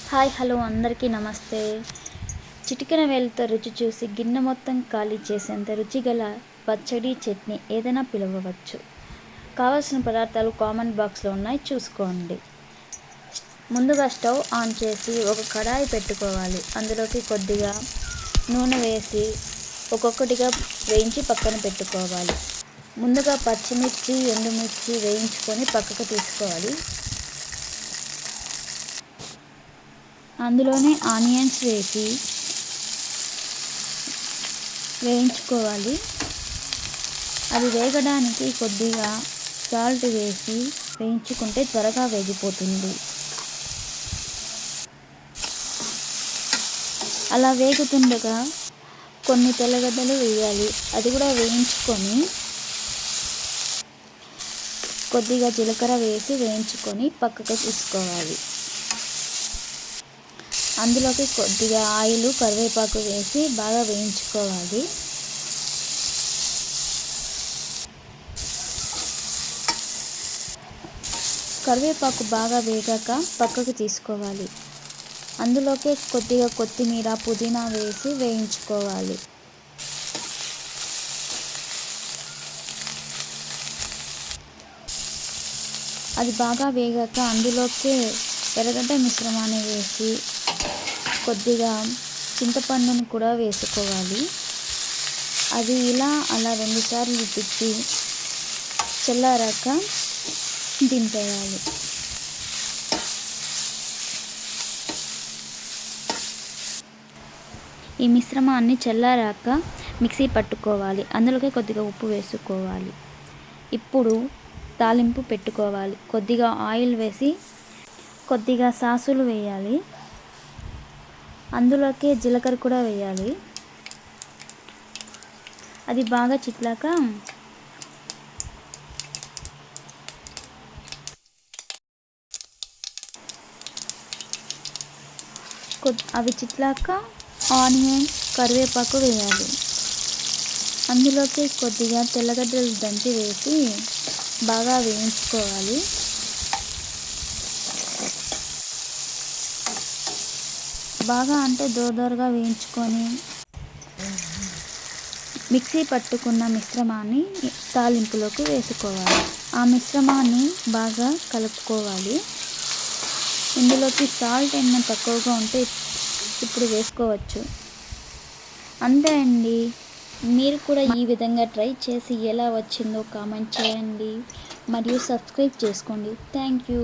Hi hello అందరికీ నమస్తే. చిటికెన వేలుతో రుచి చూసి గిన్నె మొత్తం ఖాళీ చేసేంత రుచిగల పచ్చడి, చట్నీ ఏదైనా పిలవవచ్చు. కావలసిన పదార్థాలు కామెంట్ బాక్స్లో ఉన్నాయి, చూసుకోండి. ముందుగా స్టవ్ ఆన్ చేసి ఒక కడాయి పెట్టుకోవాలి. అందులోకి కొద్దిగా నూనె వేసి ఒక్కొక్కటిగా వేయించి పక్కన పెట్టుకోవాలి. ముందుగా పచ్చిమిర్చి, ఎండుమిర్చి వేయించుకొని పక్కకు తీసుకోవాలి. అందులోనే ఆనియన్స్ వేసి వేయించుకోవాలి. అది వేగడానికి కొద్దిగా సాల్ట్ వేసి వేయించుకుంటే త్వరగా వేగిపోతుంది. అలా వేగుతుండగా కొన్ని తెల్లగడ్డలు వేయాలి. అది కూడా వేయించుకొని కొద్దిగా జీలకర్ర వేసి వేయించుకొని పక్కకు తీసుకోవాలి. అందులోకి కొద్దిగా ఆయిల్, కరివేపాకు వేసి బాగా వేయించుకోవాలి. కరివేపాకు బాగా వేగాక పక్కకు తీసుకోవాలి. అందులోకి కొద్దిగా కొత్తిమీర, పుదీనా వేసి వేయించుకోవాలి. అది బాగా వేగాక అందులోకి ఎర్రగడ్డ మిశ్రమాన్ని వేసి కొద్దిగా చింతపండును కూడా వేసుకోవాలి. అది ఇలా అలా 2 సార్లు తిప్పి చల్లారాక దింపేయాలి. ఈ మిశ్రమాన్ని చల్లారాక మిక్సీ పట్టుకోవాలి. అందులోకి కొద్దిగా ఉప్పు వేసుకోవాలి. ఇప్పుడు తాలింపు పెట్టుకోవాలి. కొద్దిగా ఆయిల్ వేసి కొద్దిగా సాసులు వేయాలి. అందులోకి జీలకర్ర కూడా వేయాలి. అది బాగా చిట్లాక అవి చిట్లాక ఆనియన్, కరివేపాకు వేయాలి. అందులోకి కొద్దిగా తెల్లగడ్డలు దంచి వేసి బాగా వేయించుకోవాలి. బాగా అంటే దోరగా వేయించుకొని మిక్సీ పట్టుకున్న మిశ్రమాన్ని తాలింపులోకి వేసుకోవాలి. ఆ మిశ్రమాన్ని బాగా కలుపుకోవాలి. ఇందులోకి సాల్ట్ ఏమైనా తక్కువగా ఉంటే ఇప్పుడు వేసుకోవచ్చు. అంతే అండి. మీరు కూడా ఈ విధంగా ట్రై చేసి ఎలా వచ్చిందో కామెంట్ చేయండి మరియు సబ్స్క్రైబ్ చేసుకోండి. Thank you.